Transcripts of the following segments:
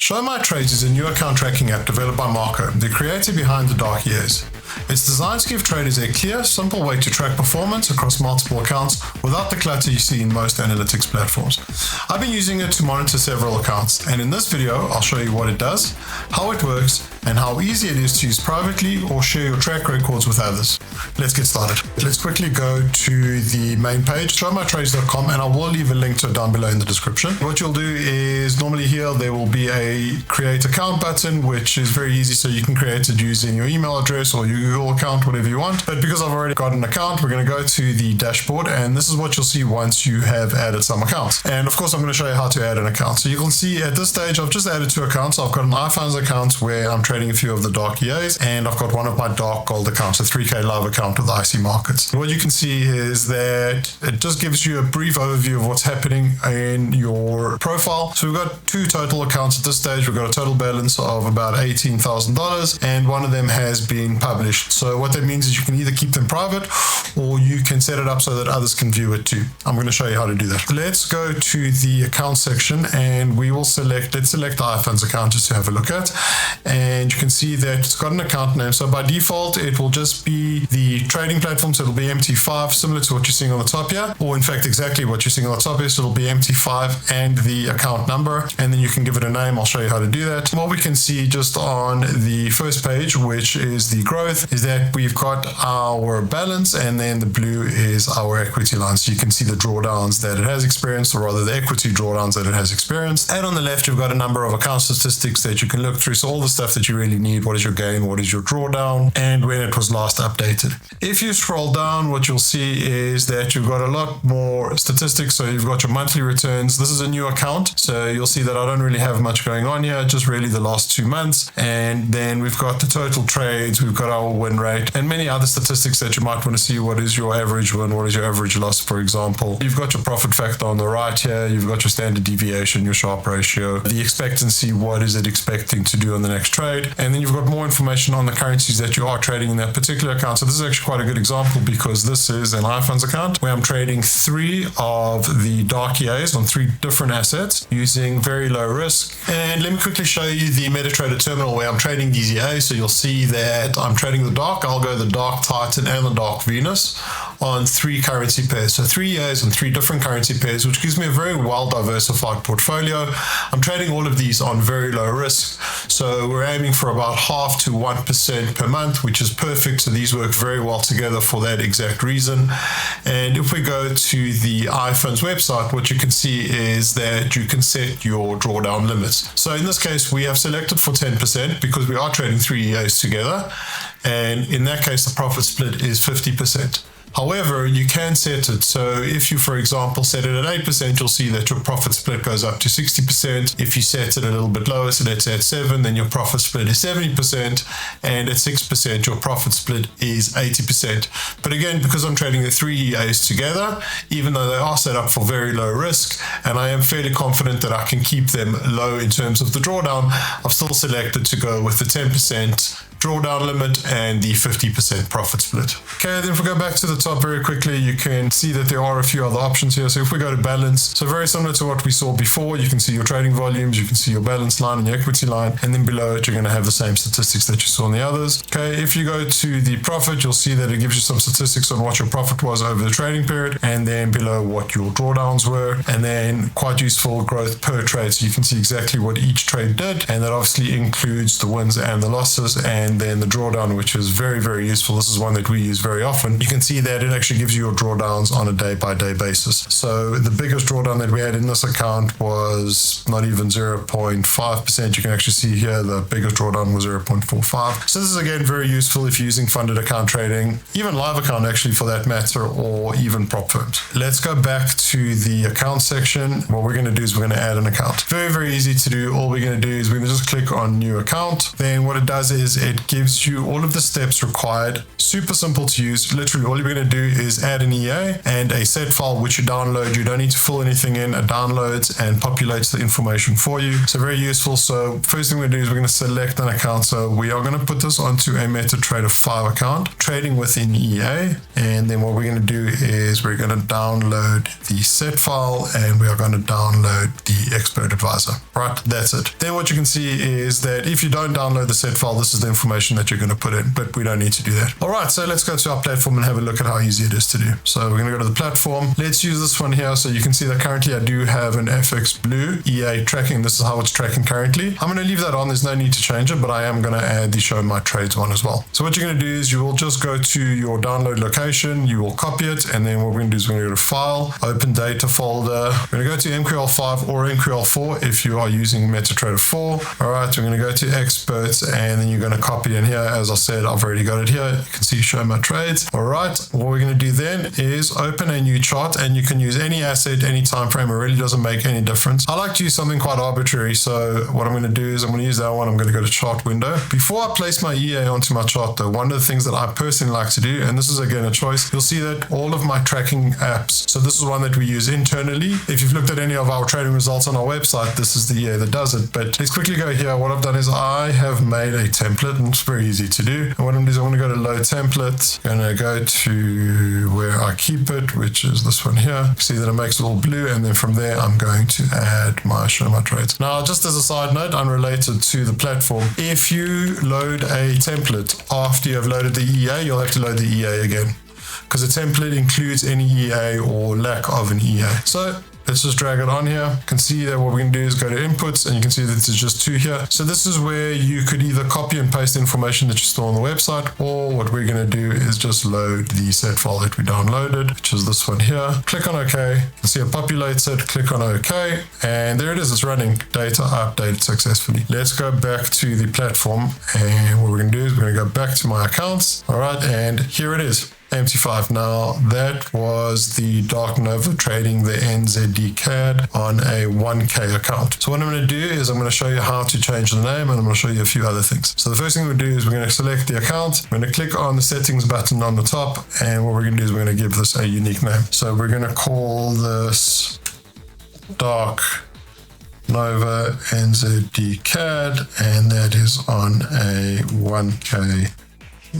ShowMyTrades is a new account tracking app developed by Marco, the creator behind the dark years. It's designed to give traders a clear, simple way to track performance across multiple accounts without the clutter you see in most analytics platforms. I've been using it to monitor several accounts, and in this video I'll show you what it does, how it works, and how easy it is to use privately or share your track records with others. Let's get started. Let's quickly go to the main page, showmytrades.com, and I will leave a link to it down below in the description. What you'll do is normally here there will be a create account button, which is very easy, so you can create it using your email address or your Google account, whatever you want. But because I've already got an account, we're going to go to the dashboard, and this is what you'll see once you have added some accounts. And of course I'm going to show you how to add an account. So you can see at this stage I've just added 2 accounts. I've got an iFunds account where I'm trading a few of the dark EAs, and I've got one of my dark gold accounts, a 3K live account with IC markets. What you can see is that it just gives you a brief overview of what's happening in your profile. So we've got 2 total accounts at this stage. We've got a total balance of about $18,000, and one of them has been published. So what that means is you can either keep them private or you can set it up so that others can view it too. I'm going to show you how to do that. Let's go to the account section, and we will let's select the iFunds account just to have a look at. And you can see that it's got an account name. So by default, it will just be the trading platform. So it'll be MT5, similar to what you're seeing on the top here, or in fact, exactly what you're seeing on the top here. So it'll be MT5 and the account number, and then you can give it a name. I'll show you how to do that. What we can see just on the first page, which is the growth, is that we've got our balance, and then the blue is our equity line. So you can see the drawdowns that it has experienced, or rather the equity drawdowns that it has experienced. And on the left, you've got a number of account statistics that you can look through. So all the stuff that you really need: what is your gain, what is your drawdown, and when it was last updated. If you scroll down, what you'll see is that you've got a lot more statistics. So you've got your monthly returns. This is a new account, so you'll see that I don't really have much going on here, just really the last 2 months. And then we've got the total trades, we've got our win rate, and many other statistics that you might want to see. What is your average win, what is your average loss, for example. You've got your profit factor on the right here, you've got your standard deviation, your Sharpe ratio, the expectancy, what is it expecting to do on the next trade, and then you've got more information on the currencies that you are trading in that particular account. So this is actually quite a good example, because this is an iFunds account where I'm trading 3 of the dark EAs on 3 different assets using very low risk. And let me quickly show you the MetaTrader terminal where I'm trading these EAs. So you'll see that I'm trading the dark Algo, the dark Titan, and the dark Venus on 3 currency pairs. So 3 EAs on 3 different currency pairs, which gives me a very well diversified portfolio. I'm trading all of these on very low risk. So we're aiming for about 0.5 to 1% per month, which is perfect. So these work very well together for that exact reason. And if we go to the iFunds website, what you can see is that you can set your drawdown limits. So in this case, we have selected for 10% because we are trading 3 EAs together. And in that case, the profit split is 50%. However, you can set it. So if you, for example, set it at 8%, you'll see that your profit split goes up to 60%. If you set it a little bit lower, so let's say at 7%, then your profit split is 70%. And at 6%, your profit split is 80%. But again, because I'm trading the 3 EAs together, even though they are set up for very low risk, and I am fairly confident that I can keep them low in terms of the drawdown, I've still selected to go with the 10% drawdown limit and the 50% profit split. Okay, then if we go back to the top very quickly, you can see that there are a few other options here. So if we go to balance, so very similar to what we saw before, you can see your trading volumes, you can see your balance line and your equity line, and then below it, you're going to have the same statistics that you saw in the others. Okay, if you go to the profit, you'll see that it gives you some statistics on what your profit was over the trading period, and then below what your drawdowns were, and then quite useful growth per trade. So you can see exactly what each trade did, and that obviously includes the wins and the losses, and then the drawdown, which is very, very useful. This is one that we use very often. You can see that it actually gives you your drawdowns on a day-by-day basis. So the biggest drawdown that we had in this account was not even 0.5%. You can actually see here the biggest drawdown was 0.45. So this is again very useful if you're using funded account trading, even live account actually for that matter, or even prop firms. Let's go back to the account section. What we're going to do is we're going to add an account. Very, very easy to do. All we're going to do is we're going to just click on new account. Then what it does is it it gives you all of the steps required. Super simple to use. Literally all you're going to do is add an EA and a set file which you download. You don't need to fill anything in. It downloads and populates the information for you. So very useful. So first thing we're going to do is we're going to select an account. So we are going to put this onto a MetaTrader 5 account, trading within EA. And then what we're going to do is we're going to download the set file and we are going to download the expert advisor. Right, that's it. Then what you can see is that if you don't download the set file, this is the information that you're going to put in, but we don't need to do that. All right, so let's go to our platform and have a look at how easy it is to do. So we're going to go to the platform. Let's use this one here. So you can see that currently I do have an Fxblue EA tracking. This is how it's tracking currently. I'm going to leave that on. There's no need to change it, but I am going to add the ShowMyTrades one as well. So what you're going to do is you will just go to your download location, you will copy it, and then what we're going to do is we're going to go to File, Open Data folder. We're going to go to MQL5 or MQL4 if you are using MetaTrader 4. All right, we're going to go to Experts, and then you're going to copy in here. As I said, I've already got it here. You can see ShowMyTrades. All right, what we're going to do then is open a new chart, and you can use any asset, any time frame. It really doesn't make any difference. I like to use something quite arbitrary. So what I'm going to do is I'm going to use that one. I'm going to go to chart window. Before I place my EA onto my chart though, one of the things that I personally like to do, and this is again a choice, you'll see that all of my tracking apps, so this is one that we use internally. If you've looked at any of our trading results on our website, this is the EA that does it. But let's quickly go here. What I've done is I have made a template, and it's very easy to do. And what I'm going to do is I'm going to go to load template. I'm going to go to where I keep it, which is this one here. You see that it makes it all blue, and then from there I'm going to add my ShowMyTrades. Now, just as a side note, unrelated to the platform, if you load a template after you have loaded the EA, you'll have to load the EA again, because the template includes any EA or lack of an EA. So let's just drag it on here. You can see that what we're going to do is go to inputs, and you can see that there's just 2 here. So this is where you could either copy and paste information that you store on the website, or what we're going to do is just load the set file that we downloaded, which is this one here. Click on OK. You can see it populates it. Click on OK, and there it is. It's running. Data updated successfully. Let's go back to the platform, and what we're going to do is we're going to go back to my accounts. All right, and here it is. MT5. Now that was the Dark Nova trading the NZD CAD on a 1K account. So what I'm going to do is I'm going to show you how to change the name, and I'm going to show you a few other things. So the first thing we do is we're going to select the account. We're going to click on the settings button on the top, and what we're going to do is we're going to give this a unique name. So we're going to call this Dark Nova NZD CAD, and that is on a 1K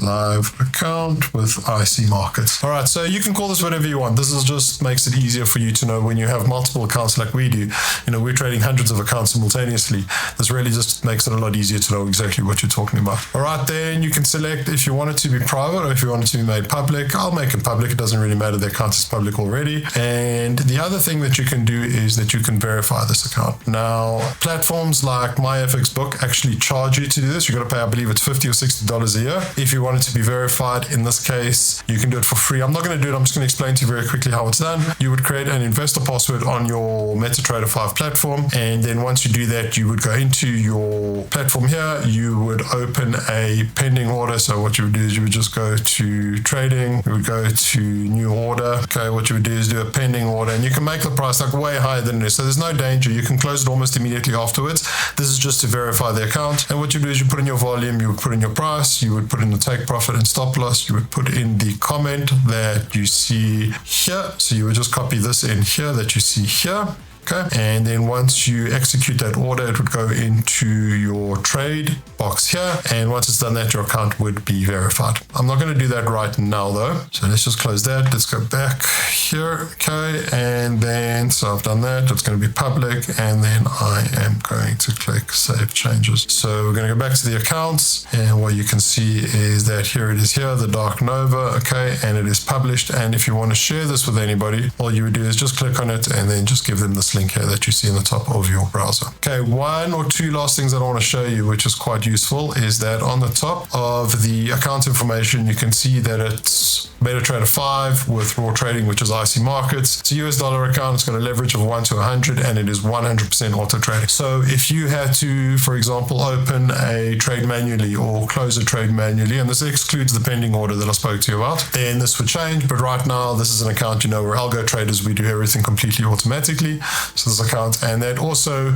live account with IC markets. All right, so you can call this whatever you want. This is just makes it easier for you to know when you have multiple accounts like we do. You know, we're trading hundreds of accounts simultaneously. This really just makes it a lot easier to know exactly what you're talking about. All right, then you can select if you want it to be private or if you want it to be made public. I'll make it public. It doesn't really matter. The account is public already. And the other thing that you can do is that you can verify this account. Now, platforms like MyFxbook actually charge you to do this. You've got to pay, I believe it's $50 or $60 a year. If you want it to be verified, in this case, you can do it for free. I'm not going to do it. I'm just going to explain to you very quickly how it's done. You would create an investor password on your MetaTrader 5 platform. And then once you do that, you would go into your platform here. You would open a pending order. So what you would do is you would just go to trading. You would go to new order. Okay, what you would do is do a pending order, and you can make the price like way higher than it is. So there's no danger. You can close it almost immediately afterwards. This is just to verify the account. And what you do is you put in your volume, you would put in your price, you would put in the take profit and stop loss, you would put in the comment that you see here. So you would just copy this in here that you see here. Okay. And then once you execute that order, it would go into your trade box here. And once it's done that, your account would be verified. I'm not going to do that right now though. So let's just close that. Let's go back here. Okay. And then, so I've done that. It's going to be public. And then I am going to click save changes. So we're going to go back to the accounts. And what you can see is that here it is here, the Dark Nova. Okay. And it is published. And if you want to share this with anybody, all you would do is just click on it and then just give them this link here that you see in the top of your browser. Okay, one or two last things that I want to show you, which is quite useful, is that on the top of the account information, you can see that it's MetaTrader 5 with raw trading, which is IC markets. It's a US dollar account. It's got a leverage of 1 to 100, and it is 100% auto trading. So if you had to, for example, open a trade manually or close a trade manually, and this excludes the pending order that I spoke to you about, then this would change. But right now, this is an account, you know, we're Algo traders. We do everything completely automatically. So this account, and that also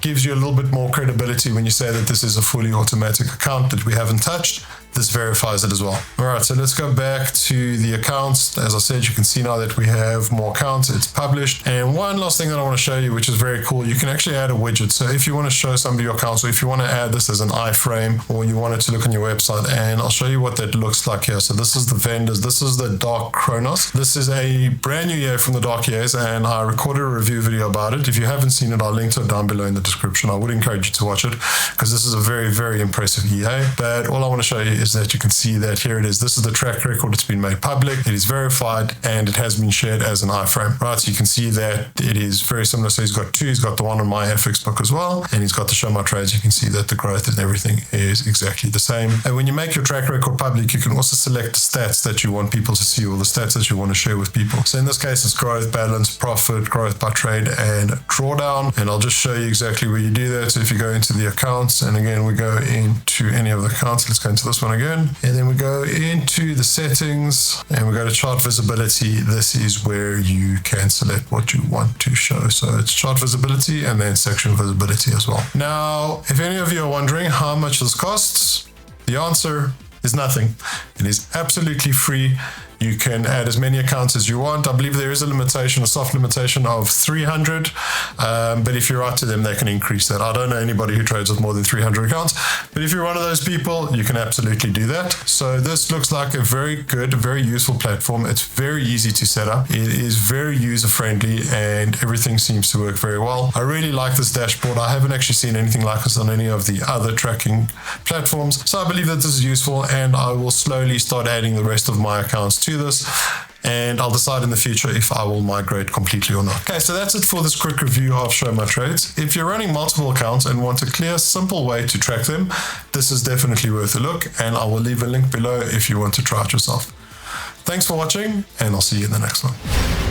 gives you a little bit more credibility when you say that this is a fully automatic account that we haven't touched. This verifies it as well. All right, so let's go back to the accounts. As I said, you can see now that we have more accounts. It's published. And one last thing that I want to show you, which is very cool, you can actually add a widget. So if you want to show somebody your accounts, or if you want to add this as an iframe, or you want it to look on your website, and I'll show you what that looks like here. So this is the vendors. This is the Dark Chronos. This is a brand new EA from the Dark EAs, and I recorded a review video about it. If you haven't seen it, I'll link to it down below in the description. I would encourage you to watch it because this is a very, very impressive EA. But all I want to show you is that you can see that here it is. This is the track record. It's been made public. It is verified, and it has been shared as an iframe. Right, so you can see that it is very similar. So he's got two. He's got the one on MyFxbook as well, and he's got the ShowMyTrades. You can see that the growth and everything is exactly the same. And when you make your track record public, you can also select the stats that you want people to see, or the stats that you want to share with people. So in this case, it's growth, balance, profit, growth by trade, and drawdown. And I'll just show you exactly where you do that. So if you go into the accounts, and again, we go into any of the accounts. Let's go into this one again. And then we go into the settings, and we go to chart visibility. This is where you can select what you want to show. So it's chart visibility and then section visibility as well. Now, if any of you are wondering how much this costs, the answer is nothing. It is absolutely free. You can add as many accounts as you want. I believe there is a limitation, a soft limitation of 300. But if you write to them, they can increase that. I don't know anybody who trades with more than 300 accounts. But if you're one of those people, you can absolutely do that. So this looks like a very good, very useful platform. It's very easy to set up. It is very user-friendly, and everything seems to work very well. I really like this dashboard. I haven't actually seen anything like this on any of the other tracking platforms. So I believe that this is useful, and I will slowly start adding the rest of my accounts to this, and I'll decide in the future if I will migrate completely or not. Okay, so that's it for this quick review of ShowMyTrades. If you're running multiple accounts and want a clear, simple way to track them, this is definitely worth a look, and I will leave a link below if you want to try it yourself. Thanks for watching, and I'll see you in the next one.